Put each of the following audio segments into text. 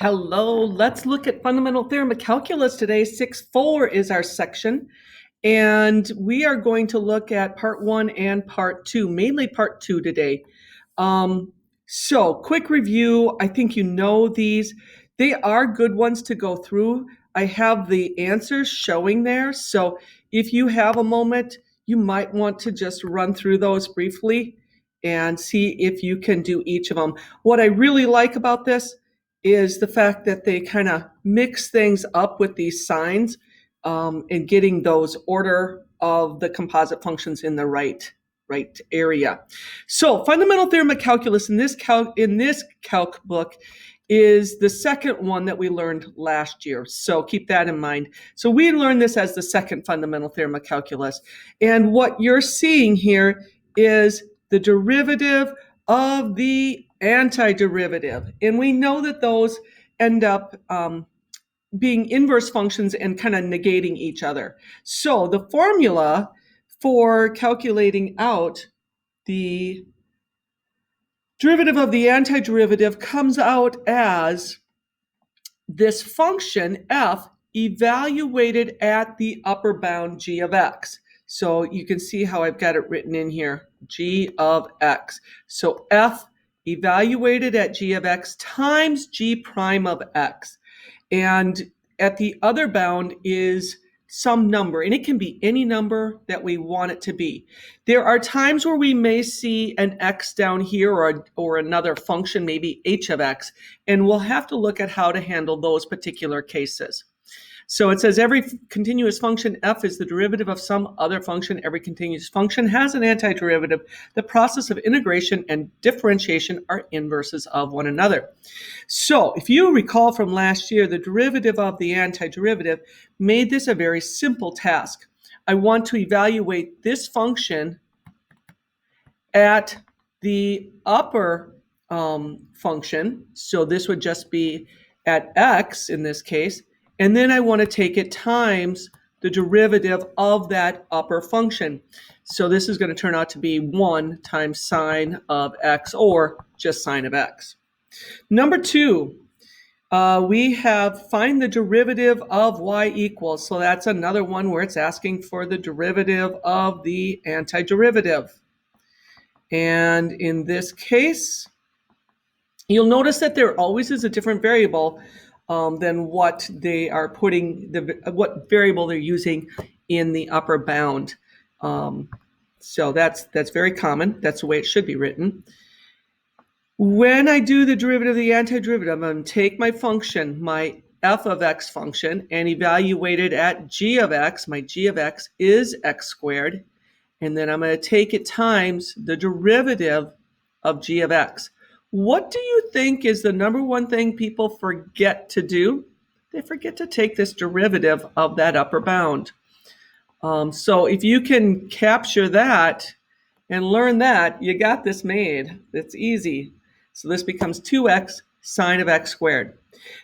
Hello, let's look at fundamental theorem of calculus today. 6.4 is our section, and we are going to look at part 1 and part 2, mainly part 2 today. So quick review, I think you know these. They are good ones to go through. I have the answers showing there, so if you have a moment, you might want to just run through those briefly and see if you can do each of them. What I really like about this is the fact that they kind of mix things up with these signs and getting those order of the composite functions in the right area. So fundamental theorem of calculus in this calc book is the second one that we learned last year. So keep that in mind. So we learned this as the second fundamental theorem of calculus. And what you're seeing here is the derivative of the antiderivative. And we know that those end up being inverse functions and kind of negating each other. So the formula for calculating out the derivative of the antiderivative comes out as this function f evaluated at the upper bound g of x. So you can see how I've got it written in here, g of x. So f evaluated at g of x times g prime of x. And at the other bound is some number, and it can be any number that we want it to be. There are times where we may see an x down here or another function, maybe h of x, and we'll have to look at how to handle those particular cases. So it says every continuous function f is the derivative of some other function. Every continuous function has an antiderivative. The process of integration and differentiation are inverses of one another. So if you recall from last year, the derivative of the antiderivative made this a very simple task. I want to evaluate this function at the upper function. So this would just be at x in this case. And then I want to take it times the derivative of that upper function. So this is going to turn out to be 1 times sine of x, or just sine of x. Number 2, we have find the derivative of y equals. So that's another one where it's asking for the derivative of the antiderivative. And in this case, you'll notice that there always is a different variable than what they are putting, what variable they're using in the upper bound. So that's very common. That's the way it should be written. When I do the derivative of the antiderivative, I'm going to take my function, my f of x function, and evaluate it at g of x. My g of x is x squared. And then I'm going to take it times the derivative of g of x. What do you think is the number one thing people forget to do? They forget to take this derivative of that upper bound. So if you can capture that and learn that, you got this made. It's easy. So this becomes 2x sine of x squared.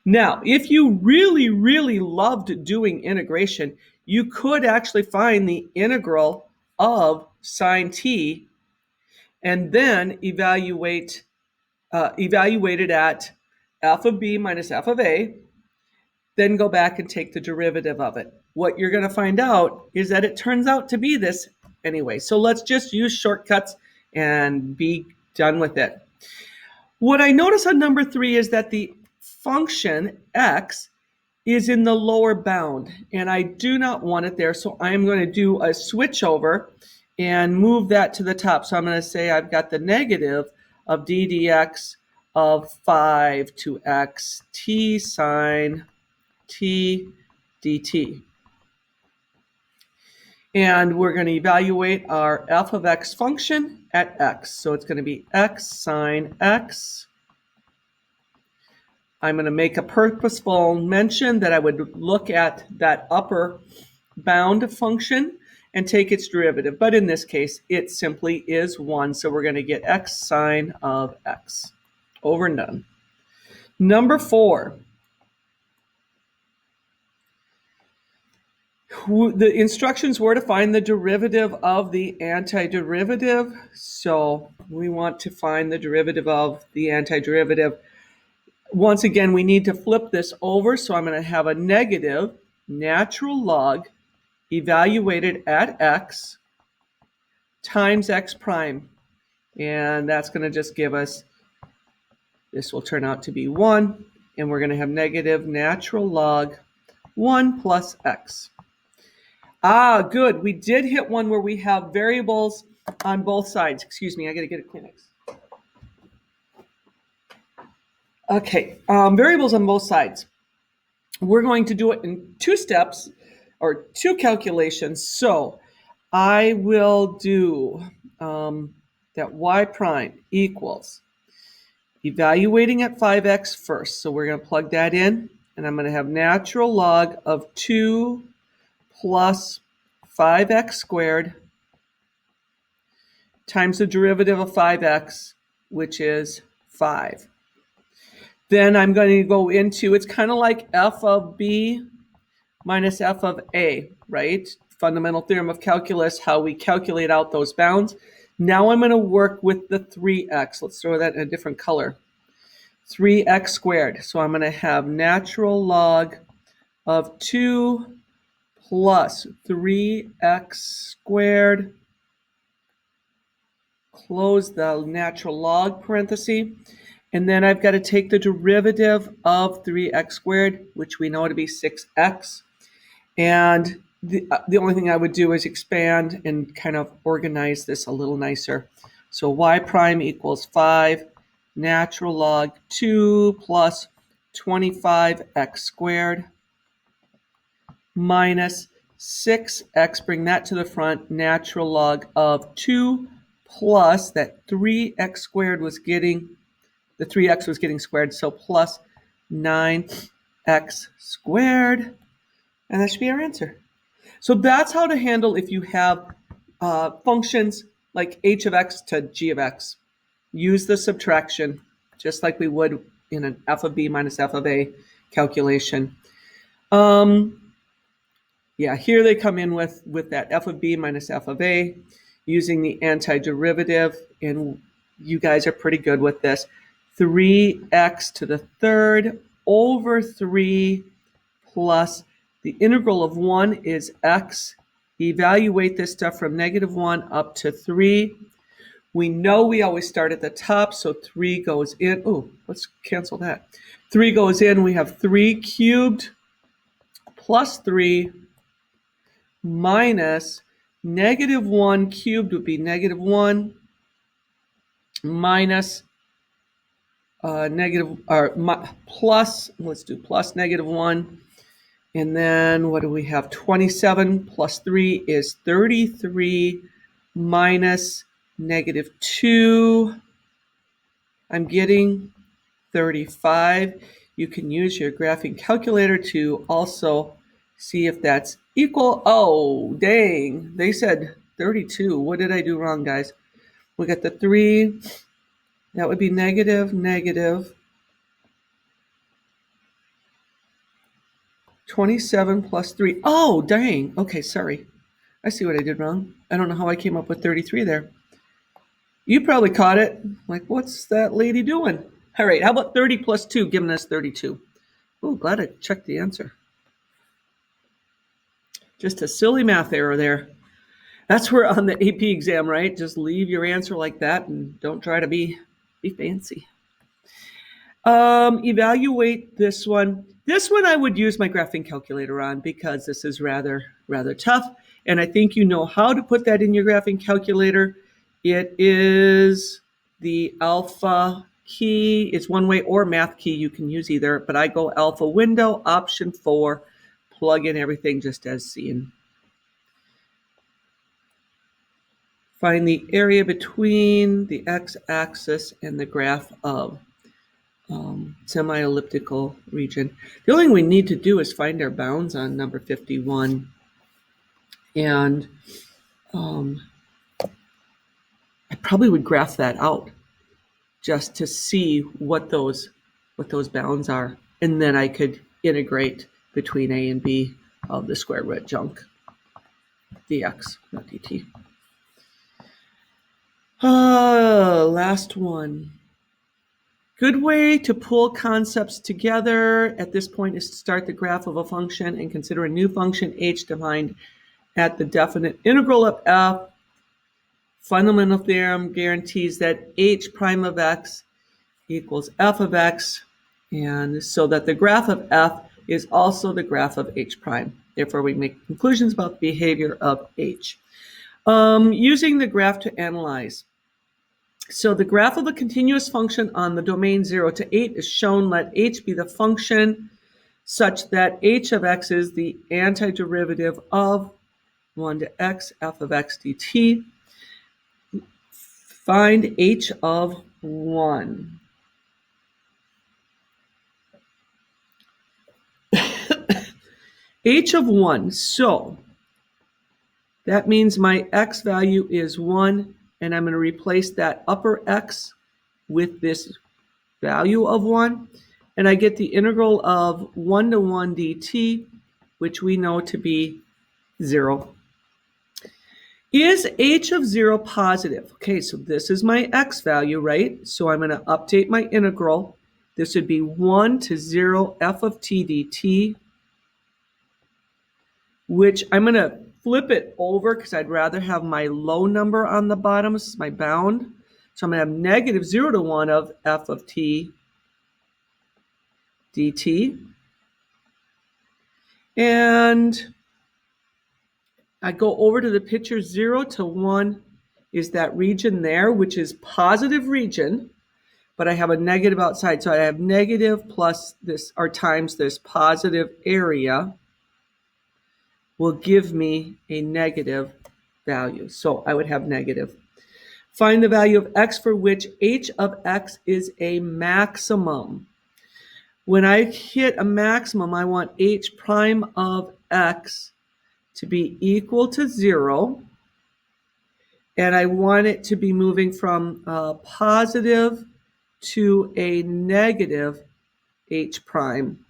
Now, if you really, really loved doing integration, you could actually find the integral of sine t and then evaluate it at f of b minus f of a, then go back and take the derivative of it. What you're going to find out is that it turns out to be this anyway. So let's just use shortcuts and be done with it. What I notice on number 3 is that the function x is in the lower bound, and I do not want it there. So I am going to do a switch over and move that to the top. So I'm going to say I've got the negative of d dx of 5 to x t sine t dt. And we're going to evaluate our f of x function at x. So it's going to be x sine x. I'm going to make a purposeful mention that I would look at that upper bound function and take its derivative. But in this case, it simply is 1. So we're going to get x sine of x. Over and done. Number 4. The instructions were to find the derivative of the antiderivative. So we want to find the derivative of the antiderivative. Once again, we need to flip this over, so I'm going to have a negative natural log evaluated at x times x prime. And that's going to just give us, this will turn out to be 1, and we're going to have negative natural log 1 plus x. Ah, good. We did hit one where we have variables on both sides. Excuse me, I got to get a Kleenex. Okay, variables on both sides. We're going to do it in 2 steps or 2 calculations. So I will do that y prime equals evaluating at 5x first. So we're going to plug that in, and I'm going to have natural log of 2 plus 5x squared times the derivative of 5x, which is 5. Then I'm going to go into, it's kind of like f of b minus f of a, right? Fundamental theorem of calculus, how we calculate out those bounds. Now I'm going to work with the 3x. Let's throw that in a different color. 3x squared. So I'm going to have natural log of 2 plus 3x squared, close the natural log parenthesis, and then I've got to take the derivative of 3x squared, which we know to be 6x, and the only thing I would do is expand and kind of organize this a little nicer. So y prime equals 5 natural log 2 plus 25x squared minus 6x, bring that to the front, natural log of 2 plus that 3x squared was getting, the 3x was getting squared, so plus 9x squared, and that should be our answer. So that's how to handle if you have functions like h of x to g of x. Use the subtraction, just like we would in an f of b minus f of a calculation. Yeah, here they come in with that f of b minus f of a, using the antiderivative, and you guys are pretty good with this. 3x to the third over 3 plus the integral of 1 is x. Evaluate this stuff from -1 up to 3. We know we always start at the top, so 3 goes in. Oh, let's cancel that. 3 goes in. We have 3 cubed plus 3 minus -1 cubed would be -1 minus plus, let's do plus -1. And then what do we have? 27 plus 3 is 33 minus -2. I'm getting 35. You can use your graphing calculator to also see if that's equal. Oh, dang. They said 32. What did I do wrong, guys? We got the 3. That would be negative. 27 plus 3. Oh, dang. Okay, sorry. I see what I did wrong. I don't know how I came up with 33 there. You probably caught it. Like, what's that lady doing? All right, how about 30 plus 2 giving us 32? Oh, glad I checked the answer. Just a silly math error there. That's where on the AP exam, right? Just leave your answer like that and don't try to be fancy. Evaluate this one. This one I would use my graphing calculator on because this is rather tough. And I think you know how to put that in your graphing calculator. It is the alpha key. It's one way, or math key. You can use either, but I go alpha window, option 4, plug in everything just as seen. Find the area between the x-axis and the graph of semi-elliptical region. The only thing we need to do is find our bounds on number 51. And I probably would graph that out just to see what those bounds are. And then I could integrate between a and b of the square root junk, dx, not dt. Last one. Good way to pull concepts together at this point is to start the graph of a function and consider a new function h defined at the definite integral of f. Fundamental theorem guarantees that h prime of x equals f of x, and so that the graph of f is also the graph of h prime. Therefore, we make conclusions about the behavior of h. Using the graph to analyze. So the graph of a continuous function on the domain 0 to 8 is shown. Let h be the function such that h of x is the antiderivative of 1 to x f of x dt. Find h of 1. H of 1, so that means my x value is 1, and I'm going to replace that upper x with this value of 1, and I get the integral of 1 to 1 dt, which we know to be 0. Is h of 0 positive? Okay, so this is my x value, right? So I'm going to update my integral. This would be 1 to 0 f of t dt, which I'm going to flip it over because I'd rather have my low number on the bottom. This is my bound. So I'm going to have negative 0 to 1 of f of t dt. And I go over to the picture. 0 to 1 is that region there, which is positive region, but I have a negative outside. So I have negative plus this, or times this positive area, will give me a negative value. So I would have negative. Find the value of x for which h of x is a maximum. When I hit a maximum, I want h prime of x to be equal to 0. And I want it to be moving from positive to a negative h prime.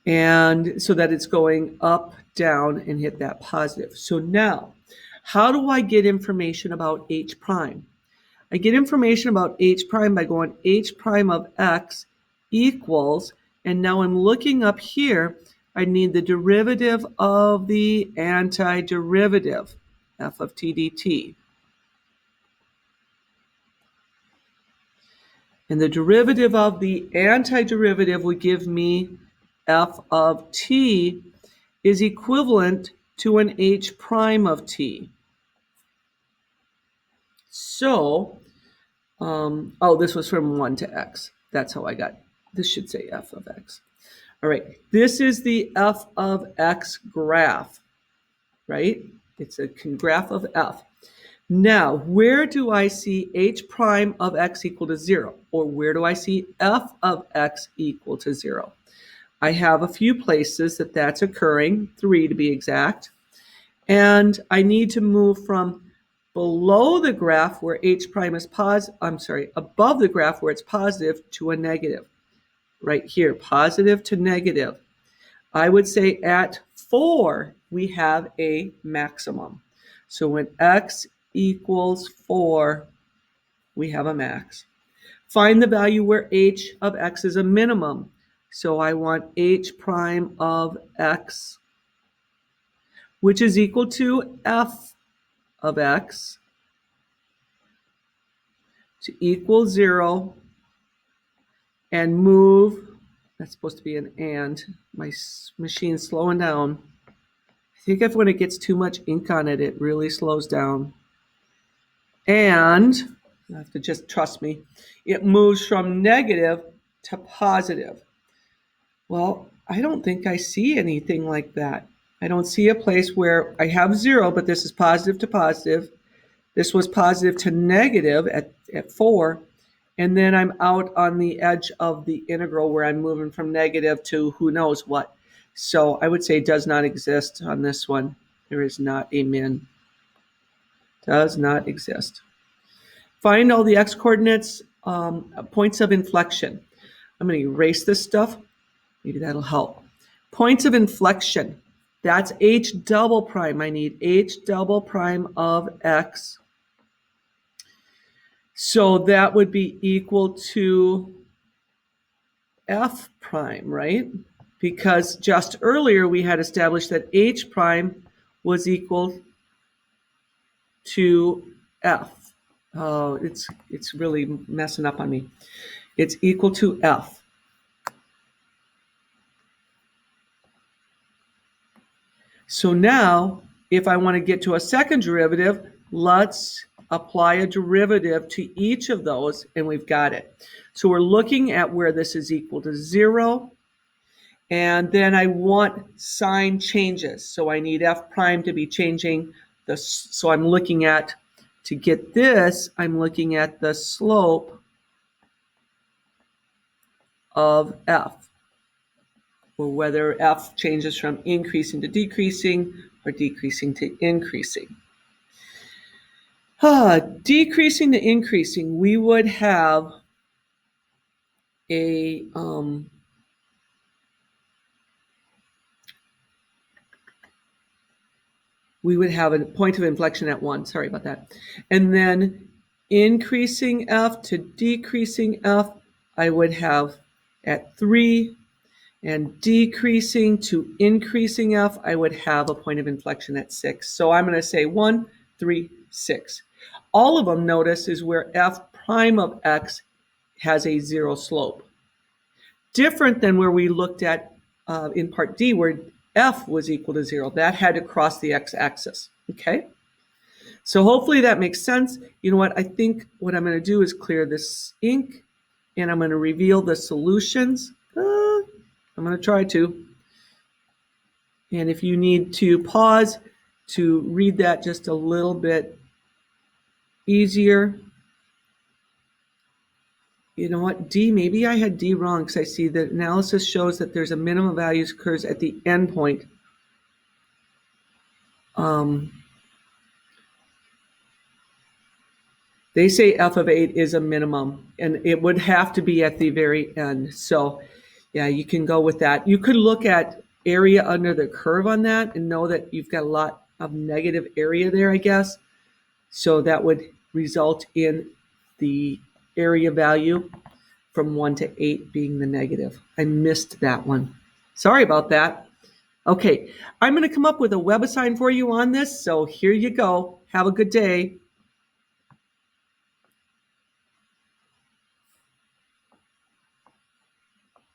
And so that it's going up, down, and hit that positive. So now, how do I get information about h prime? I get information about h prime by going h prime of x equals, and now I'm looking up here, I need the derivative of the antiderivative, f of t dt. And the derivative of the antiderivative would give me f of t is equivalent to an h prime of t. So, this was from 1 to x. That's how I got, this should say f of x. All right, this is the f of x graph, right? It's a graph of f. Now, where do I see h prime of x equal to 0? Or where do I see f of x equal to 0? I have a few places that that's occurring, 3 to be exact. And I need to move from below the graph where h prime is above the graph where it's positive to a negative. Right here, positive to negative. I would say at 4, we have a maximum. So when x equals 4, we have a max. Find the value where h of x is a minimum. So I want h prime of x, which is equal to f of x, to equal 0, and move, that's supposed to be an and, my machine's slowing down. I think if when it gets too much ink on it, it really slows down. And, you have to just trust me, it moves from negative to positive. Well, I don't think I see anything like that. I don't see a place where I have 0, but this is positive to positive. This was positive to negative at 4. And then I'm out on the edge of the integral where I'm moving from negative to who knows what. So I would say it does not exist on this one. There is not a min. Does not exist. Find all the x-coordinates, points of inflection. I'm going to erase this stuff. Maybe that'll help. Points of inflection. That's h double prime. I need h double prime of x. So that would be equal to f prime, right? Because just earlier we had established that h prime was equal to f. Oh, it's really messing up on me. It's equal to f. So now, if I want to get to a second derivative, let's apply a derivative to each of those, and we've got it. So we're looking at where this is equal to 0, and then I want sign changes. So I need f prime to be changing. So I'm looking at, to get this, I'm looking at the slope of f, or whether f changes from increasing to decreasing or decreasing to increasing. Decreasing to increasing, we would have a point of inflection at 1. Sorry about that. And then increasing f to decreasing f, I would have at 3. And decreasing to increasing f, I would have a point of inflection at 6. So I'm going to say 1, 3, 6. All of them, notice, is where f prime of x has a 0 slope. Different than where we looked at in part D, where f was equal to 0. That had to cross the x-axis, okay? So hopefully that makes sense. You know what? I think what I'm going to do is clear this ink, and I'm going to reveal the solutions. I'm going to try to. And if you need to pause to read that just a little bit easier. You know what, D, maybe I had D wrong, because I see the analysis shows that there's a minimum values occurs at the end point. They say f of 8 is a minimum, and it would have to be at the very end. So yeah, you can go with that. You could look at area under the curve on that and know that you've got a lot of negative area there, I guess. So that would result in the area value from 1 to 8 being the negative. I missed that one. Sorry about that. Okay, I'm going to come up with a web assign for you on this, so here you go. Have a good day.